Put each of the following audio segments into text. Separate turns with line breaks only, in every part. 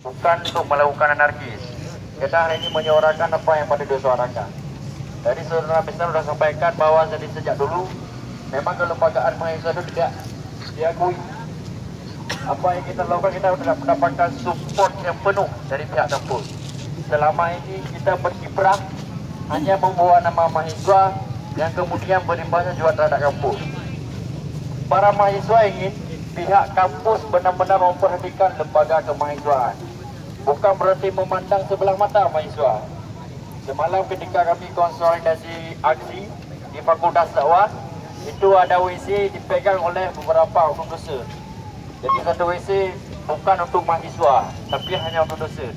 bukan untuk melakukan anarkis. Kita hari ini menyuarakan apa yang pada disuarakan. Jadi saudara besar sudah sampaikan bahwa jadi sejak dulu memang kelembagaan mahasiswa itu tidak diakui. Apa yang kita lakukan, kita sudah mendapatkan support yang penuh dari pihak kampus. Selama ini kita berkiprah hanya membawa nama mahasiswa yang kemudian berimbasnya juga terhadap kampus. Para mahasiswa ingin pihak kampus benar-benar memperhatikan lembaga kemahasiswaan. Bukan berarti memandang sebelah mata mahasiswa. Semalam ketika kami konsolidasi aksi di Fakultas Dakwah, itu ada WC dipegang oleh beberapa oknum dosen. Jadi satu WC bukan untuk mahasiswa, tapi hanya untuk dosen.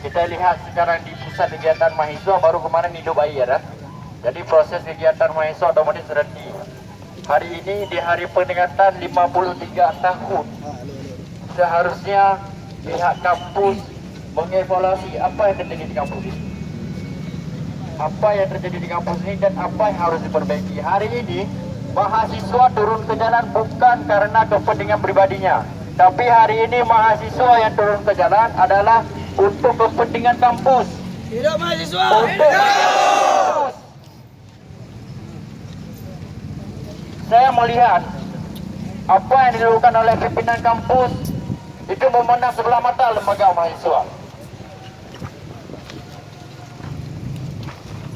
Kita lihat sekarang di pusat kegiatan mahasiswa baru kemarin hidup air, ya. Jadi proses kegiatan mahasiswa otomatis berhenti. Hari ini di hari peringatan 53 tahun, seharusnya pihak kampus mengevaluasi apa yang terjadi di kampus ini. Apa yang terjadi di kampus ini dan apa yang harus diperbaiki. Hari ini mahasiswa turun ke jalan bukan karena kepentingan pribadinya, tapi hari ini mahasiswa yang turun ke jalan adalah untuk kepentingan kampus.
Hidup mahasiswa!
Untuk kampus. Saya melihat apa yang dilakukan oleh pimpinan kampus itu memandang sebelah mata lembaga mahasiswa.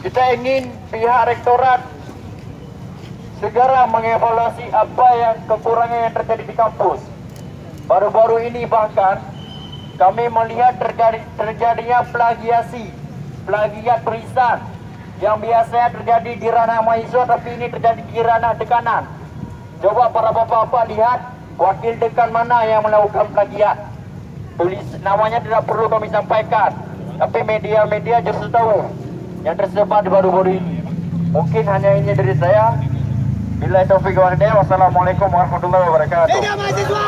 Kita ingin pihak rektorat segera mengevaluasi apa yang kekurangan yang terjadi di kampus. Baru-baru ini bahkan kami melihat terjadinya plagiat tulisan yang biasanya terjadi di ranah mahasiswa, tapi ini terjadi di ranah dekanan. Coba para bapak-bapak lihat wakil dekan mana yang melakukan plagiat. Tulis namanya tidak perlu kami sampaikan, tapi media-media justru tahu yang tersebar di baru-baru ini. Mungkin hanya ini dari saya. Billahi taufiq wal hidayah. Wassalamualaikum warahmatullahi wabarakatuh.
Hidup mahasiswa!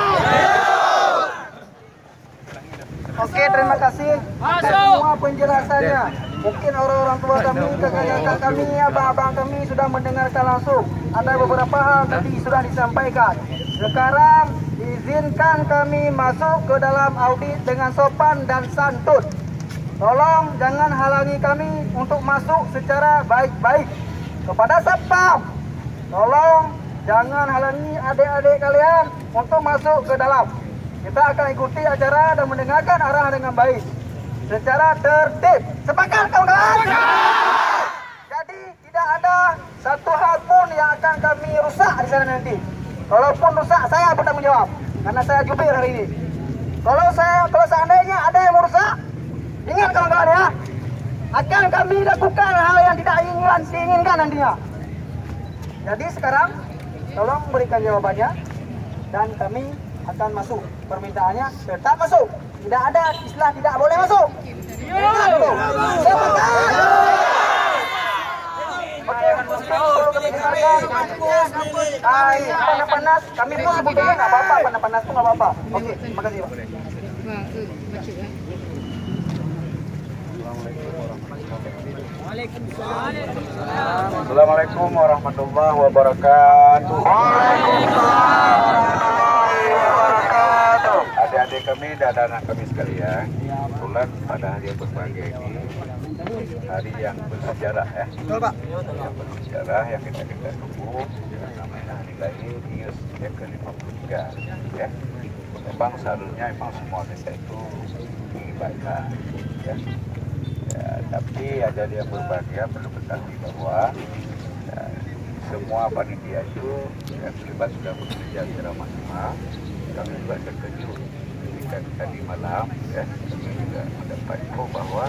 Oke, terima kasih atas semua penjelasannya. Mungkin orang-orang tua kami, kakak-kakak kami, abang-abang kami sudah mendengarkan langsung. Ada beberapa hal tadi sudah disampaikan. Sekarang izinkan kami masuk ke dalam audit dengan sopan dan santun. Tolong jangan halangi kami untuk masuk secara baik-baik. Kepada satpam, tolong jangan halangi adik-adik kalian untuk masuk ke dalam. Kita akan ikuti acara dan mendengarkan arahan dengan baik secara tertib. Sepakat kawan-kawan? Jadi tidak ada satu hal pun yang akan kami rusak di sana nanti. Kalaupun rusak, saya bertanggung jawab karena saya jubir hari ini. Kalau seandainya ada yang merusak, ingat kawan-kawan ya, akan kami lakukan hal yang tidak diinginkan nantinya. Jadi sekarang tolong berikan jawabannya dan kami akan masuk. Permintaannya tetap masuk. Tidak ada istilah tidak boleh masuk. Ingat itu. Oke, kalau kami dengarkan panas-panas, kami pun sebetulnya nggak apa-apa, panas-panas itu nggak apa-apa. Oke, terima kasih Pak.
Assalamualaikum warahmatullahi wabarakatuh. Adik-adik kami dan anak kami sekalian, kebetulan pada hari yang berbahagia ini hari yang bersejarah ya.
Betul Pak.
Yang bersejarah yang kita tunggu, yang namanya hari lahir IUS yang ke-53 ya. Memang seharusnya memang semua desa itu diibadah ya. Ya, tapi ada yang berbahagia perlu ketahui bahwa ya, semua panitia itu yang terlibat sudah bekerja secara maksimal. Kami juga terkejut ketika tadi malam ya, kami juga mendapat info bahwa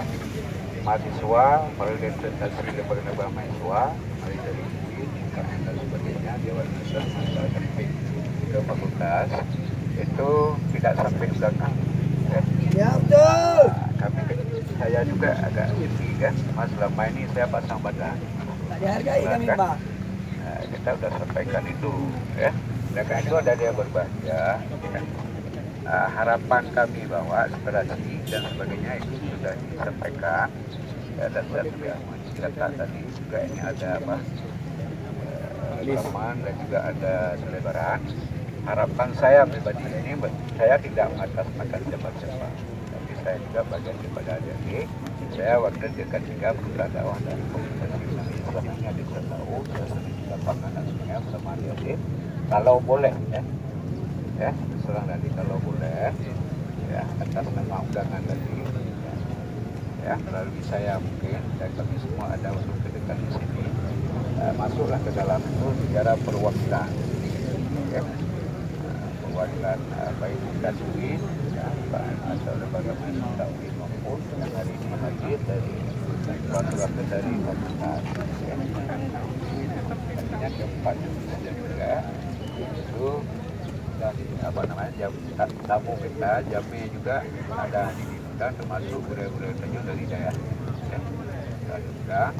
mahasiswa melalui representasi lembaga mahasiswa mulai dari UIN, UKM dan sebagainya, Dewan Besar sampai ke fakultas itu tidak sampai belakang ya.
Ya betul.
Kami saya juga agak iri kan, mas selama ini saya pasang badan.
Tak dihargai kami Pak.
Nah, kita sudah sampaikan itu ya. Dan karena itu ada dia berbahagia ya. Harapan kami bahwa aspirasi dan sebagainya itu sudah disampaikan ya, dan juga kata tadi juga ini ada apa rekaman dan juga ada selebaran. Harapan saya pribadi ini, saya tidak mengatasnamakan siapa-siapa, tapi
saya juga bagian daripada adik-adik. Saya wakil dekat juga putra dakwah dari komunitas Indonesia ini ada tahu saya sering di lapangan langsungnya bersama adik-adik. Kalau boleh ya terserah nanti kalau boleh ya atas nama undangan tadi ya melalui saya mungkin dan kami semua ada untuk kedekat di sini masuklah ke dalam itu secara perwakilan ya. Perwakilan baik Kasui ya, atau lembaga Kasui maupun yang hari ini hadir dari perwakilan dari komunitas ya. Artinya keempat yang saja juga itu dari tamu kita Jami juga ada diundang termasuk budaya-budaya Penyu dari daerah ya. Dan juga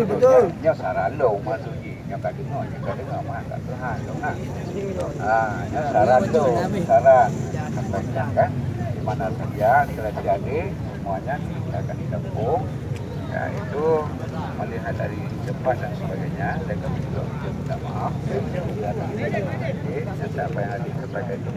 betul.
Nya saran lo masuki nya kadung mah tak tuhan dong nah. Nya saran lo saran sampaikan kan di mana saja terjadi semuanya kita akan ditampung. Ya itu melihat dari cepat dan sebagainya dan kami juga minta maaf ya, apa yang ada kepada itu